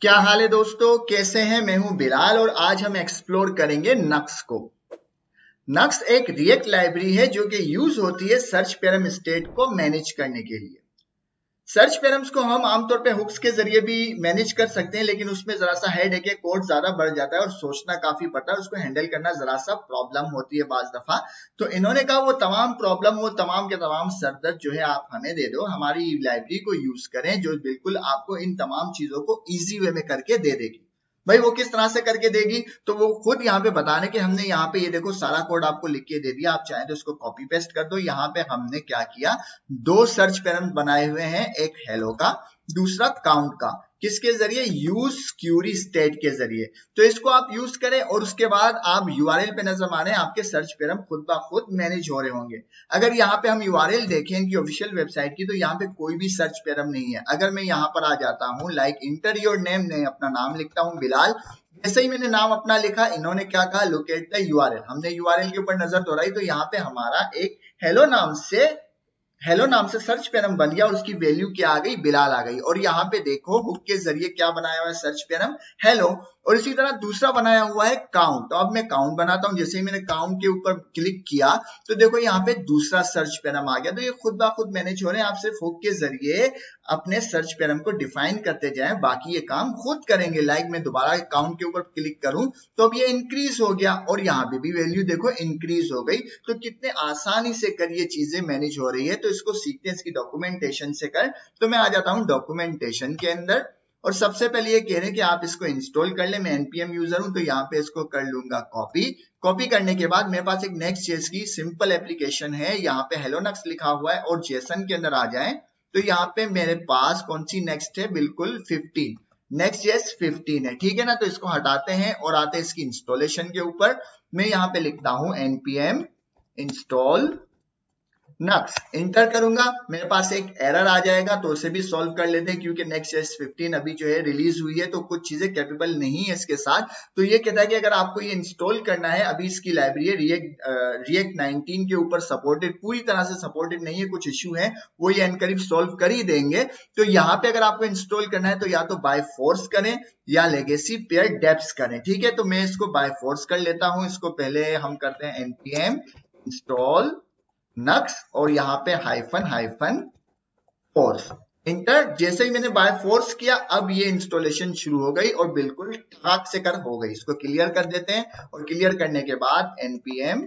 क्या हाल है दोस्तों, कैसे हैं? मैं हूं बिलाल और आज हम एक्सप्लोर करेंगे नक्स को। नक्स एक रिएक्ट लाइब्रेरी है जो कि यूज होती है सर्च पैराम स्टेट को मैनेज करने के लिए। सर्च पैराम्स को हम आमतौर पे हुक्स के जरिए भी मैनेज कर सकते हैं, लेकिन उसमें जरा सा हेड है कि कोड ज्यादा बढ़ जाता है और सोचना काफी पड़ता है, उसको हैंडल करना जरा सा प्रॉब्लम होती है बाज दफा। तो इन्होंने कहा वो तमाम प्रॉब्लम, वो तमाम के तमाम सरदर्द जो है आप हमें दे दो, हमारी लाइब्रेरी को यूज करें जो बिल्कुल आपको इन तमाम चीजों को इजी वे में करके दे देगी। भाई वो किस तरह से करके देगी, तो वो खुद यहाँ पे बता रहे कि हमने यहाँ पे ये देखो सारा कोड आपको लिख के दे दिया, आप चाहें तो इसको कॉपी पेस्ट कर दो। यहाँ पे हमने क्या किया, दो सर्च पैरम बनाए हुए हैं, एक हेलो का, दूसरा काउंट का। किसके जरिए? यूज क्यूरी स्टेट के जरिए। तो इसको आप यूज करें और उसके बाद आप यूआरएल पे नजर मारें, आपके सर्च पैरम खुद ब खुद मैनेज हो रहे होंगे। अगर यहाँ पे हम यूआरएल देखें इनकी ऑफिशियल वेबसाइट की, तो यहाँ पे कोई भी सर्च पैरम नहीं है। अगर मैं यहाँ पर आ जाता हूँ, लाइक इंटर योर नेम, मैं अपना नाम लिखता हूँ बिलाल। जैसे ही मैंने नाम अपना लिखा, इन्होंने क्या कहा, लोकेट द यूआरएल। हमने यूआरएल के ऊपर नजर दौड़ाई तो यहाँ पे हमारा एक हेलो नाम से सर्च पैरम बन गया और उसकी वैल्यू क्या आ गई, बिलाल आ गई। और यहाँ पे देखो हुक के जरिए क्या बनाया हुआ है सर्च पैरम, हेलो। और इसी तरह दूसरा बनाया हुआ है काउंट। तो अब मैं काउंट बनाता हूं, जैसे ही मैंने काउंट के ऊपर क्लिक किया तो देखो यहाँ पे दूसरा सर्च पैरम आ गया। तो ये खुद ब खुद मैनेज हो रहे हैं, आप सिर्फ हुक के जरिए अपने सर्च पैरम को डिफाइन करते जाएं, बाकी ये काम खुद करेंगे। लाइक मैं दोबारा काउंट के ऊपर क्लिक करूं तो अब ये इंक्रीज हो गया और यहाँ पे भी वैल्यू देखो इंक्रीज हो गई। तो कितने आसानी से कर ये चीजें मैनेज हो रही है। तो इसको सीखते हैं इसकी डॉक्यूमेंटेशन से कर। तो मैं आ जाता हूं डॉक्यूमेंटेशन के अंदर और सबसे पहले ये कह रहे हैं कि आप इसको इंस्टॉल कर ले। मैं एनपीएम यूजर हूं तो यहाँ पे इसको कर लूंगा कॉपी। कॉपी करने के बाद मेरे पास एक नेक्स्ट जेएस की सिंपल एप्लीकेशन है, यहाँ पे हेलो नक्स लिखा हुआ है और जेसन के अंदर आ जाए तो यहाँ पे मेरे पास कौन सी नेक्स्ट है, बिल्कुल 15, नेक्स्ट जेएस 15 है। ठीक है ना, तो इसको हटाते हैं और आते हैं इसकी इंस्टॉलेशन के ऊपर। मैं यहाँ पे लिखता हूं एनपीएम इंस्टॉल नक्स, इंटर करूंगा, मेरे पास एक एरर आ जाएगा तो उसे भी सॉल्व कर लेते हैं, क्योंकि नेक्स्ट 15 अभी जो है रिलीज हुई है तो कुछ चीजें कैपेबल नहीं है इसके साथ। तो ये कहता है कि अगर आपको ये इंस्टॉल करना है, अभी इसकी लाइब्रेरी है रिएक्ट 19 के ऊपर सपोर्टेड, पूरी तरह से सपोर्टेड नहीं है, कुछ इश्यू है, वो ये अनकरीब सॉल्व कर ही देंगे। तो यहाँ पे अगर आपको इंस्टॉल करना है तो या तो बाय फोर्स करें या लेगेसी पेयर डेप्स करें। ठीक है, तो मैं इसको बाय फोर्स कर लेता हूं। इसको पहले हम करते हैं एनपीएम इंस्टॉल नक्स और यहाँ पे हाइफन हाइफन फोर्स, इंटर। जैसे ही मैंने बाय फोर्स किया अब ये इंस्टॉलेशन शुरू हो गई और बिल्कुल ठाक से कर हो गई। इसको क्लियर कर देते हैं और क्लियर करने के बाद एनपीएम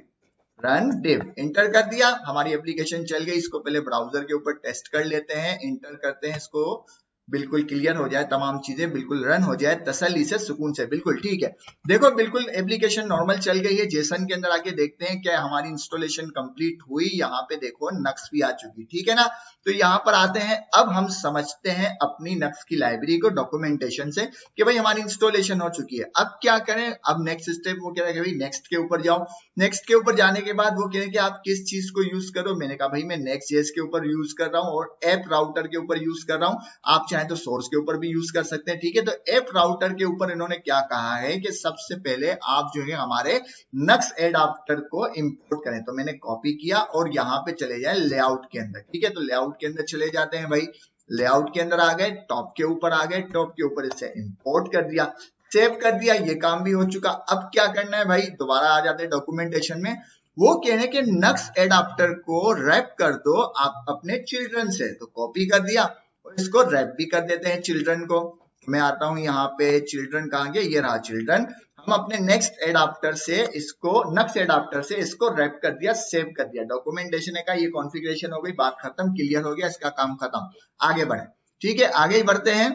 रन डिव, इंटर कर दिया, हमारी एप्लीकेशन चल गई। इसको पहले ब्राउजर के ऊपर टेस्ट कर लेते हैं, इंटर करते हैं, इसको बिल्कुल क्लियर हो जाए, तमाम चीजें बिल्कुल रन हो जाए तसल्ली से, सुकून से। बिल्कुल ठीक है, देखो बिल्कुल एप्लीकेशन नॉर्मल चल गई है। जेसन के अंदर आके देखते हैं क्या हमारी इंस्टॉलेशन कंप्लीट हुई। यहाँ पे देखो नक्स भी आ चुकी, ठीक है ना। तो यहाँ पर आते हैं, अब हम समझते हैं अपनी नक्स की लाइब्रेरी को डॉक्यूमेंटेशन से कि भाई हमारी इंस्टॉलेशन हो चुकी है। अब क्या करें, अब नेक्स्ट स्टेप वो कह रहा है कि भाई नेक्स्ट के ऊपर जाओ। नेक्स्ट के ऊपर जाने के बाद वो कह रहे हैं कि आप किस चीज को यूज करो। मैंने कहा भाई मैं नेक्स्ट जेएस के ऊपर यूज कर रहा हूँ और ऐप राउटर के ऊपर यूज कर रहा हूँ, आप चाहें तो सोर्स के ऊपर भी यूज कर सकते हैं। ठीक है, तो ऐप राउटर के ऊपर इन्होंने क्या कहा है कि सबसे पहले आप जो है हमारे नक्स एडाप्टर को इंपोर्ट करें। तो मैंने कॉपी किया और यहाँ पे चले जाए लेआउट के अंदर। ठीक है, तो लेआउट के अंदर चले जाते हैं भाई, लेआउट के अंदर आ गए, टॉप के ऊपर आ गए, टॉप के ऊपर इसे इंपोर्ट कर दिया, सेव कर दिया, ये काम भी हो चुका। अब क्या करना है भाई, दोबारा आ जाते हैं डॉक्यूमेंटेशन में। वो कह रहे हैं कि नक्स एडाप्टर को रैप कर दो आप अपने चिल्ड्रन से। तो कॉपी कर दिया और इसको रैप भी कर देते हैं चिल्ड्रन को। मैं आता हूं यहाँ पे, चिल्ड्रन कहाँ गए, ये रहा चिल्ड्रन। हम अपने नेक्स्ट एडाप्टर से इसको, नक्स एडाप्टर से इसको रैप कर दिया, सेव कर दिया। डॉक्यूमेंटेशन का ये कॉन्फ़िगरेशन हो गई, बात खत्म, क्लियर हो गया, इसका काम खत्म। आगे बढ़े, ठीक है, आगे बढ़ते हैं।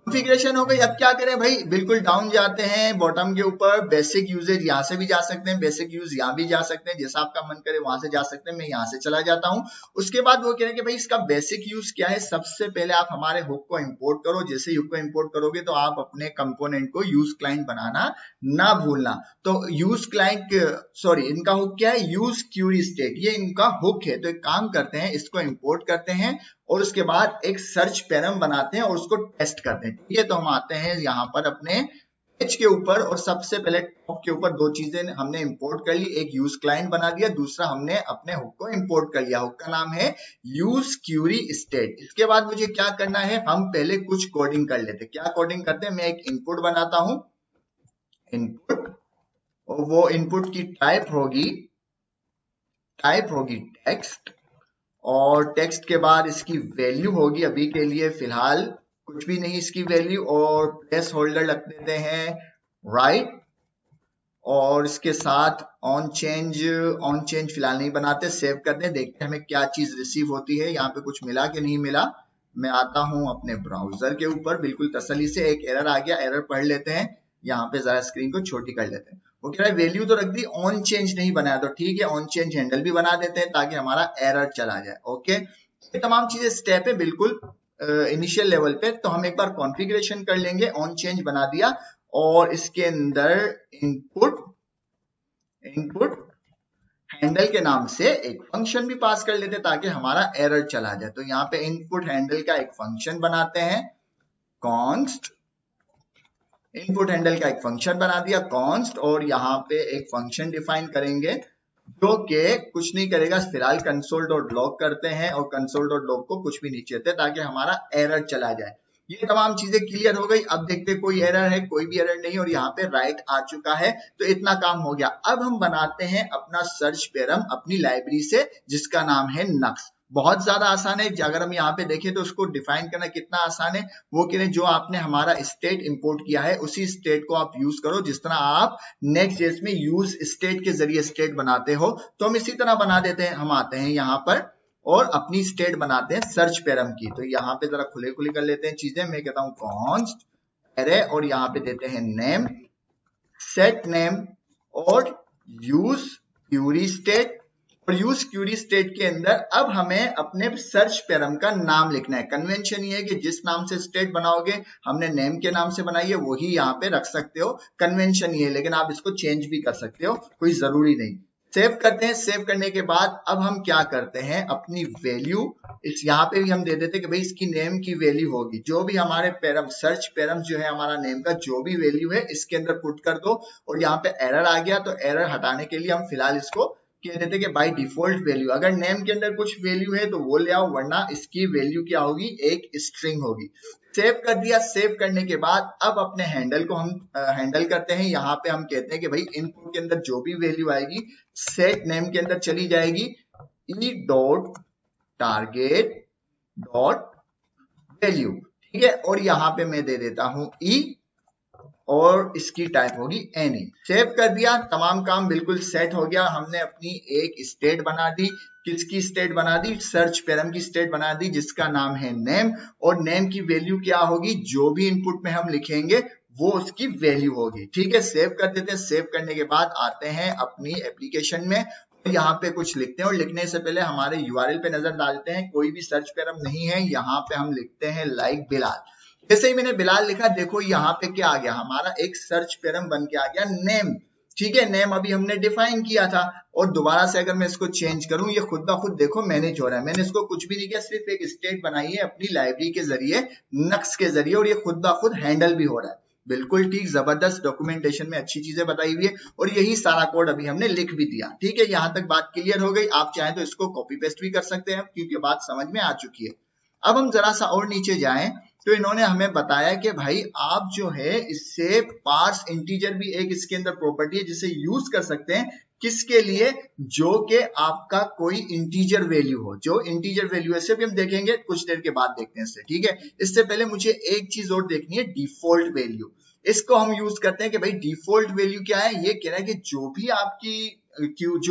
कॉन्फ़िगरेशन हो गई, अब क्या करें भाई, बिल्कुल डाउन जाते हैं बॉटम के ऊपर, बेसिक यूजेज यहाँ से भी जा सकते हैं, बेसिक यूज यहाँ भी जा सकते हैं, जैसा आपका मन करे वहां से जा सकते हैं। मैं यहाँ से चला जाता हूँ। उसके बाद वो कह रहे हैं कि भाई इसका बेसिक यूज क्या है। सबसे पहले आप हमारे हुक को इंपोर्ट करो। जैसे हुक को इंपोर्ट करोगे तो आप अपने कंपोनेंट को यूज क्लाइंट बनाना ना भूलना। तो यूज क्लाइंट, सॉरी, इनका हुक क्या है, यूज क्यूरी स्टेट, ये इनका हुक है। तो एक काम करते हैं, इसको इंपोर्ट करते हैं और उसके बाद एक सर्च पैरम बनाते हैं और उसको टेस्ट करते हैं। ठीक है, तो हम आते हैं यहाँ पर अपने पेज के ऊपर और सबसे पहले टॉप के ऊपर दो चीजें हमने इंपोर्ट कर ली, एक यूज क्लाइंट बना दिया, दूसरा हमने अपने हुक को इंपोर्ट कर लिया। हुक का नाम है यूज क्यूरी स्टेट। इसके बाद मुझे क्या करना है, हम पहले कुछ कोडिंग कर लेते। क्या कोडिंग करते हैं, मैं एक इनपुट बनाता हूं, इनपुट, और वो इनपुट की टाइप होगी टेक्स्ट, और टेक्स्ट के बाद इसकी वैल्यू होगी, अभी के लिए फिलहाल कुछ भी नहीं इसकी वैल्यू, और प्लेस होल्डर रख देते हैं राइट, और इसके साथ ऑन चेंज फिलहाल नहीं बनाते, सेव करते हैं, देखते हैं हमें क्या चीज रिसीव होती है। यहाँ पे कुछ मिला कि नहीं मिला। मैं आता हूं अपने ब्राउजर के ऊपर बिल्कुल तसल्ली से, एक एरर आ गया, एरर पढ़ लेते हैं। यहाँ पे जरा स्क्रीन को छोटी कर लेते हैं। वो कह रहा है वैल्यू तो रख दी, ऑन चेंज नहीं बनाया, तो ठीक है ऑन चेंज हैंडल भी बना देते हैं ताकि हमारा एरर चला जाए। ओके, ये तमाम चीजें स्टेप है बिल्कुल इनिशियल लेवल पे। तो हम एक बार कॉन्फ़िगरेशन कर लेंगे, ऑन चेंज बना दिया, और इसके अंदर इनपुट हैंडल के नाम से एक फंक्शन भी पास कर लेते ताकि हमारा एरर चला जाए। तो यहाँ पे इनपुट हैंडल का एक फंक्शन बनाते हैं, कॉन्स्ट, इनपुट हैंडल का एक फंक्शन बना दिया कॉन्स्ट, और यहाँ पे एक फंक्शन डिफाइन करेंगे जो कि कुछ नहीं करेगा, फिलहाल console.log करते हैं, और console.log को कुछ भी नहीं चाहते ताकि हमारा एरर चला जाए। ये तमाम चीजें क्लियर हो गई। अब देखते हैं कोई एरर है, कोई भी एरर नहीं, और यहाँ पे राइट आ चुका है, तो इतना काम हो गया। अब हम बनाते हैं अपना सर्च पैरम अपनी लाइब्रेरी से, जिसका नाम है नक्स। बहुत ज्यादा आसान है, अगर हम यहाँ पे देखें तो उसको डिफाइन करना कितना आसान है। वो कह रहे जो आपने हमारा स्टेट इंपोर्ट किया है उसी स्टेट को आप यूज करो जिस तरह आप नेक्स्ट जेस में यूज स्टेट के जरिए स्टेट बनाते हो, तो हम इसी तरह बना देते हैं। हम आते हैं यहाँ पर और अपनी स्टेट बनाते हैं सर्च पैरम की। तो यहाँ पे जरा खुले खुले कर लेते हैं चीजें। मैं कहता हूँ कॉन्स्ट एरे, और यहाँ पे देते हैं नेम, सेट नेम, और यूज क्यूरी स्टेट। और यूज क्यूरी स्टेट के अंदर अब हमें अपने सर्च पैरम का नाम लिखना है। कन्वेंशन ये है कि जिस नाम से स्टेट बनाओगे, हमने नेम के नाम से बनाई है, वही यहाँ पे रख सकते हो। कन्वेंशन ये है, लेकिन आप इसको चेंज भी कर सकते हो, कोई जरूरी नहीं। सेव करते हैं। सेव करने के बाद अब हम क्या करते हैं, अपनी वैल्यू इस यहाँ पे भी हम दे देते हैं कि भाई इसकी नेम की वैल्यू होगी, जो भी हमारे पैरम सर्च पैरम जो है हमारा नेम का जो भी वैल्यू है इसके अंदर पुट कर दो। और यहाँ पे एरर आ गया, तो एरर हटाने के लिए हम फिलहाल इसको कह देते कि बाय डिफॉल्ट वैल्यू, अगर नेम के अंदर कुछ वैल्यू है तो वो ले आओ, वरना इसकी वैल्यू क्या होगी, एक स्ट्रिंग होगी। सेव कर दिया। सेव करने के बाद अब अपने हैंडल को हम हैंडल करते हैं। यहाँ पे हम कहते हैं कि भाई इनपुट के अंदर जो भी वैल्यू आएगी सेट नेम के अंदर चली जाएगी, E dot target dot value, ठीक है। और यहाँ पे मैं दे देता हूं ई, और इसकी टाइप होगी एनी। सेव कर दिया, तमाम काम बिल्कुल सेट हो गया। हमने अपनी एक स्टेट बना दी। किसकी स्टेट बना दी, सर्च पैरम की स्टेट बना दी, जिसका नाम है नेम। और नेम की वैल्यू क्या होगी, जो भी इनपुट में हम लिखेंगे वो उसकी वैल्यू होगी, ठीक है। सेव कर देते हैं। सेव करने के बाद आते हैं अपनी एप्लीकेशन में, यहाँ पे कुछ लिखते हैं, और लिखने से पहले हमारे यूआरएल पे नजर डालते हैं। कोई भी सर्च पैरम नहीं है, यहाँ पे हम लिखते हैं लाइक बिलाल। जैसे ही मैंने बिलाल लिखा, देखो यहाँ पे क्या आ गया, हमारा एक सर्च पैरम बन के आ गया नेम, ठीक है। नेम अभी हमने डिफाइन किया था, और दोबारा से अगर मैं इसको चेंज करूं, ये खुद ब खुद देखो मैनेज हो रहा है। मैंने इसको कुछ भी नहीं किया, सिर्फ एक स्टेट बनाई है अपनी लाइब्रेरी के जरिए, नक्स के जरिए, और ये खुद ब खुद हैंडल भी हो रहा है। बिल्कुल ठीक, जबरदस्त, डॉक्यूमेंटेशन में अच्छी चीजें बताई हुई है, और यही सारा कोड अभी हमने लिख भी दिया, ठीक है। यहाँ तक बात क्लियर हो गई। आप चाहें तो इसको कॉपी पेस्ट भी कर सकते हैं, क्योंकि बात समझ में आ चुकी है। अब हम जरा सा और नीचे जाएं, तो इन्होंने हमें बताया कि भाई आप जो है इससे पार्स इंटीजर भी एक इसके अंदर प्रॉपर्टी है जिसे यूज कर सकते हैं। किसके लिए, जो कि आपका कोई इंटीजर वैल्यू हो। जो इंटीजर वैल्यू है, भी हम देखेंगे कुछ देर के बाद, देखते हैं इससे, ठीक है। इससे पहले मुझे एक चीज और देखनी है, डिफॉल्ट वैल्यू। इसको हम यूज करते हैं कि भाई डिफॉल्ट वैल्यू क्या है। ये कह रहा है कि जो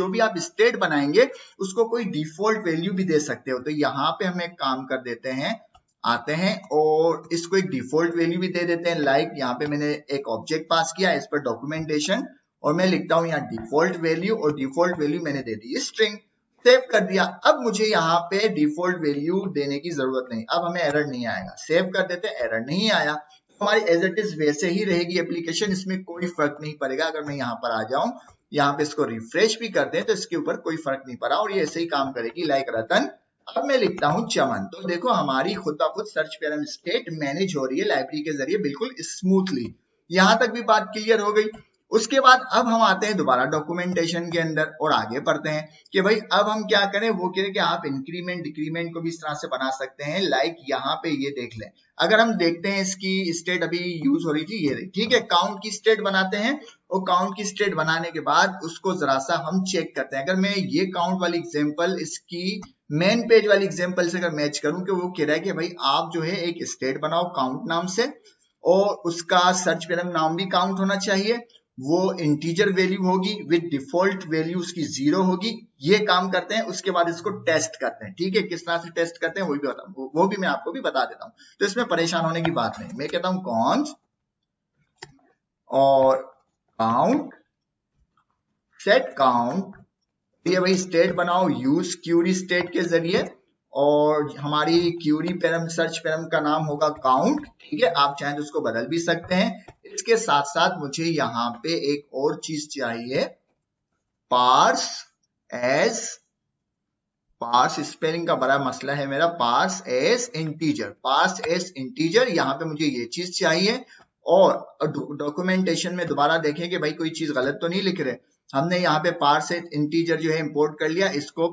भी आप स्टेट बनाएंगे उसको कोई डिफॉल्ट वैल्यू भी दे सकते हो। तो यहाँ पे हम एक काम कर देते हैं, आते हैं और इसको एक डिफॉल्ट वैल्यू भी दे देते हैं। लाइक यहाँ पे मैंने एक ऑब्जेक्ट पास किया, इस पर डॉक्यूमेंटेशन, और मैं लिखता हूं यहाँ डिफॉल्ट वैल्यू, और डिफॉल्ट वैल्यू मैंने दे दी स्ट्रिंग। सेव कर दिया। अब मुझे यहाँ पे डिफॉल्ट वैल्यू देने की जरूरत नहीं, अब हमें एरर नहीं आएगा। सेव कर देते, एरर नहीं आया, तो हमारी एज इट इज वैसे ही रहेगी एप्लीकेशन, इसमें कोई फर्क नहीं पड़ेगा। अगर मैं यहाँ पर आ जाऊं, यहाँ पे इसको रिफ्रेश भी करते हैं तो इसके ऊपर कोई फर्क नहीं पड़ा, और ये ऐसे ही काम करेगी लाइक रतन। अब मैं लिखता हूं चमन, तो देखो हमारी खुद ब खुद सर्च पैरम स्टेट मैनेज हो रही है लाइब्रेरी के जरिए बिल्कुल स्मूथली। यहां तक भी बात क्लियर हो गई। उसके बाद अब हम आते हैं दोबारा डॉक्यूमेंटेशन के अंदर और आगे पढ़ते हैं कि भाई अब हम क्या करें। वो कह रहे कि आप इंक्रीमेंट डिक्रीमेंट को भी इस तरह से बना सकते हैं। लाइक यहाँ पे ये देख लें, अगर हम देखते हैं इसकी स्टेट अभी यूज हो रही थी, ये रही, ठीक है। काउंट की स्टेट बनाते हैं और काउंट की स्टेट बनाने के बाद उसको जरा सा हम चेक करते हैं। अगर मैं ये काउंट वाली एग्जांपल इसकी मेन पेज वाली एग्जांपल से अगर मैच करूं कि वो कह रहा है कि भाई आप जो है एक स्टेट बनाओ काउंट नाम से और उसका सर्च पैरम नाम भी काउंट होना चाहिए, वो इंटीजर वैल्यू होगी विद डिफॉल्ट वैल्यू उसकी 0 होगी। ये काम करते हैं, उसके बाद इसको टेस्ट करते हैं, ठीक है। किस तरह से टेस्ट करते हैं वो भी मैं आपको भी बता देता हूं, तो इसमें परेशान होने की बात नहीं। मैं कहता हूं कॉन्स और काउंट सेट काउंट, ये भाई स्टेट बनाओ यूज क्यूरी स्टेट के जरिए और हमारी क्यूरी पैरम सर्च पैरम का नाम होगा काउंट, ठीक है। आप चाहें तो उसको बदल भी सकते हैं। इसके साथ साथ मुझे यहाँ पे एक और चीज चाहिए, पार्स एज, पार्स स्पेलिंग का बड़ा मसला है मेरा, parse as integer, parse as integer, यहाँ पे मुझे ये चीज चाहिए। और डॉक्यूमेंटेशन में दोबारा देखें कि भाई कोई चीज गलत तो नहीं लिख रहे। हमने यहाँ पे पार्स एज इंटीजर जो है इंपोर्ट कर लिया, इसको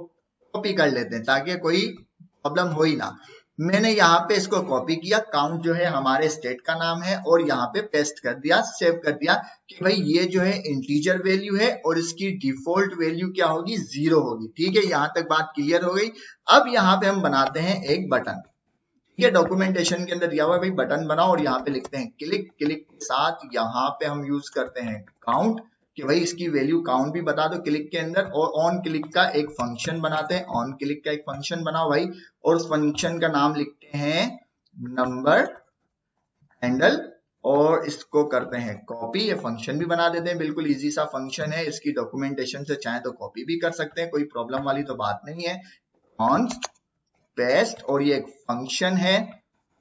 कॉपी कर लेते हैं ताकि कोई प्रॉब्लम हो ही ना। मैंने यहाँ पे इसको कॉपी किया, काउंट जो है हमारे स्टेट का नाम है और यहाँ पे पेस्ट कर दिया, सेव कर दिया कि भाई ये जो है इंटीजर वैल्यू है और इसकी डिफॉल्ट वैल्यू क्या होगी, 0 होगी, ठीक है। यहाँ तक बात क्लियर हो गई। अब यहाँ पे हम बनाते हैं एक बटन, ठीक है। डॉक्यूमेंटेशन के अंदर दिया हुआ है भाई बटन बनाओ और यहाँ पे लिखते हैं क्लिक, क्लिक के साथ यहाँ पे हम यूज करते हैं काउंट कि भाई इसकी वैल्यू काउंट भी बता दो क्लिक के अंदर। और ऑन क्लिक का एक फंक्शन बनाते हैं, ऑन क्लिक का एक फंक्शन बनाओ भाई और उस फंक्शन का नाम लिखते हैं नंबर हैंडल और इसको करते हैं कॉपी। ये फंक्शन भी बना देते हैं, बिल्कुल इजी सा फंक्शन है। इसकी डॉक्यूमेंटेशन से चाहे तो कॉपी भी कर सकते हैं, कोई प्रॉब्लम वाली तो बात नहीं है। ऑन पेस्ट और ये एक फंक्शन है,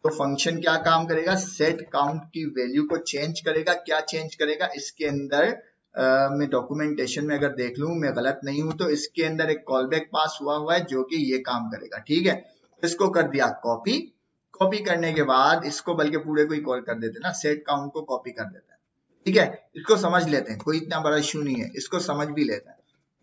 तो फंक्शन क्या काम करेगा, सेट काउंट की वैल्यू को चेंज करेगा। क्या चेंज करेगा, इसके अंदर मैं डॉक्यूमेंटेशन में अगर देख लूं, मैं गलत नहीं हूं तो इसके अंदर एक कॉल बैक पास हुआ है जो कि ये काम करेगा, ठीक है। इसको कर दिया कॉपी, कॉपी करने के बाद इसको बल्कि पूरे को ही कॉल कर देते हैं ना, सेट काउंट को कॉपी कर देते हैं, ठीक है। इसको समझ लेते हैं, कोई इतना बड़ा इशू नहीं है, इसको समझ भी लेते हैं।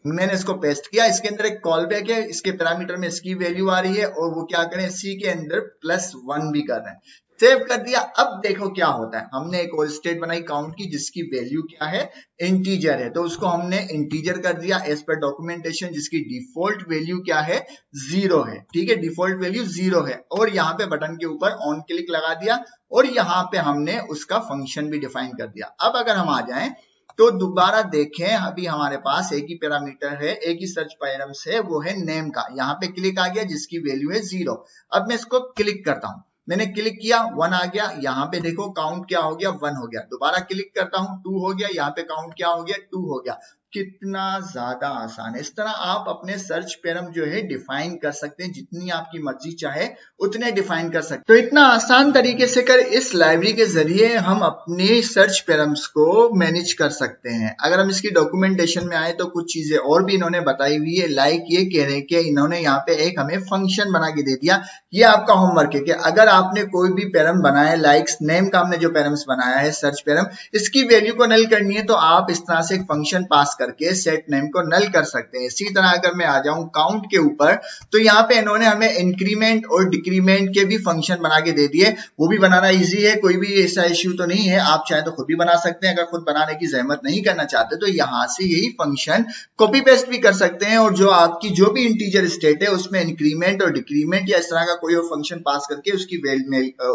मैंने इसको पेस्ट किया, इसके अंदर एक कॉल बैक है, इसके पैरामीटर में इसकी वैल्यू आ रही है और वो क्या करें, सी के अंदर +1 भी कर रहे हैं। सेव कर दिया। अब देखो क्या होता है, हमने एक और स्टेट बनाई काउंट की जिसकी वैल्यू क्या है, इंटीजर है, तो उसको हमने इंटीजर कर दिया एज पर डॉक्यूमेंटेशन, जिसकी डिफॉल्ट वैल्यू क्या है, 0 है, ठीक है। डिफॉल्ट वैल्यू 0 है और यहाँ पे बटन के ऊपर ऑन क्लिक लगा दिया और यहाँ पे हमने उसका फंक्शन भी डिफाइन कर दिया। अब अगर हम आ जाएं तो दोबारा देखें, अभी हमारे पास एक ही पैरामीटर है, एक ही सर्च पैरामीटर है, वो है नेम का। यहाँ पे क्लिक आ गया जिसकी वैल्यू है 0। अब मैं इसको क्लिक करता हूं, मैंने क्लिक किया 1 आ गया, यहाँ पे देखो काउंट क्या हो गया, 1 हो गया। दोबारा क्लिक करता हूं 2 हो गया, यहाँ पे काउंट क्या हो गया, 2 हो गया। कितना ज्यादा आसान है। इस तरह आप अपने सर्च पैरम जो है डिफाइन कर सकते हैं, जितनी आपकी मर्जी चाहे उतने डिफाइन कर सकते हैं। तो इतना आसान तरीके से कर इस लाइब्रेरी के जरिए हम अपने सर्च पैरम्स को मैनेज कर सकते हैं। अगर हम इसकी डॉक्यूमेंटेशन में आए तो कुछ चीजें और भी इन्होंने बताई हुई है, लाइक ये कह रहे हैं कि इन्होंने यहाँ पे एक हमें फंक्शन बना के दे दिया। ये आपका होमवर्क है कि अगर आपने कोई भी पैरम बनाया, लाइक्स नेम का हमने जो पैरम्स बनाया है सर्च पैरम, इसकी वैल्यू को नल करनी है तो आप इस तरह से एक फंक्शन पास करके सेट नेम को नल कर सकते हैं। इसी तरह अगर मैं आ जाऊं काउंट के ऊपर, तो यहाँ पे इन्होंने हमें इंक्रीमेंट और डिक्रीमेंट के भी फंक्शन बना के दे दिए। वो भी बनाना इजी है, कोई भी ऐसा इश्यू तो नहीं है, आप चाहे तो खुद भी बना सकते हैं। अगर खुद बनाने की जहमत नहीं करना चाहते तो यहाँ से यही फंक्शन कॉपी पेस्ट भी कर सकते हैं और जो आपकी जो भी इंटीजर स्टेट है उसमें इंक्रीमेंट और डिक्रीमेंट या इस तरह का कोई और फंक्शन पास करके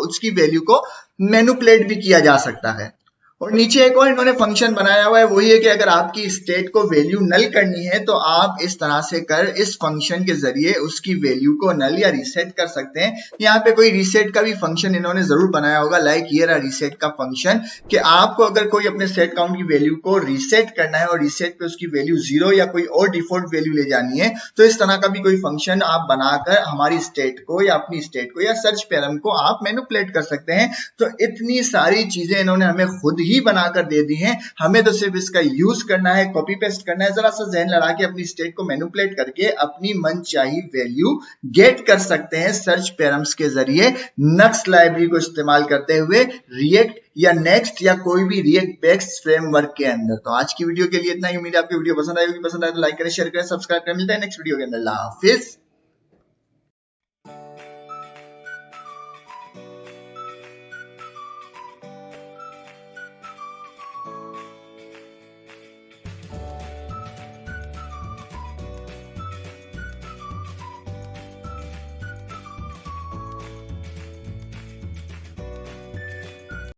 उसकी वैल्यू को मैनिपुलेट भी किया जा सकता है। और नीचे एक और इन्होंने फंक्शन बनाया हुआ है, वही है कि अगर आपकी स्टेट को वैल्यू नल करनी है तो आप इस तरह से कर इस फंक्शन के जरिए उसकी वैल्यू को नल या रीसेट कर सकते हैं। यहाँ पे कोई रीसेट का भी फंक्शन इन्होंने जरूर बनाया होगा, लाइक ये रहा रीसेट का फंक्शन, कि आपको अगर कोई अपने सेट काउंट की वैल्यू को रीसेट करना है और रीसेट पे उसकी वैल्यू 0 या कोई और डिफॉल्ट वैल्यू ले जानी है तो इस तरह का भी कोई फंक्शन आप बनाकर हमारी स्टेट को या अपनी स्टेट को या सर्च पैरम को आप मैनिपुलेट कर सकते हैं। तो इतनी सारी चीजें इन्होंने हमें खुद ही बनाकर दे दी हैं, हमें तो सिर्फ इसका यूज करना है, कॉपी पेस्ट करना है, जरा सा जहन लड़ा के अपनी स्टेट को मैनिपुलेट करके अपनी मनचाही वैल्यू गेट कर सकते हैं सर्च पैरम्स के जरिए नक्स लाइब्रेरी को इस्तेमाल करते हुए रिएक्ट या नेक्स्ट या कोई भी रिएक्ट बेस्ड फ्रेमवर्क के अंदर। तो आज की वीडियो के लिए इतना ही। उम्मीद है आपकी वीडियो पसंद आई होगी। पसंद आए तो लाइक करें, शेयर करें, सब्सक्राइब करें। मिलता है नेक्स्ट वीडियो के अंदर। अल्लाह हाफिज।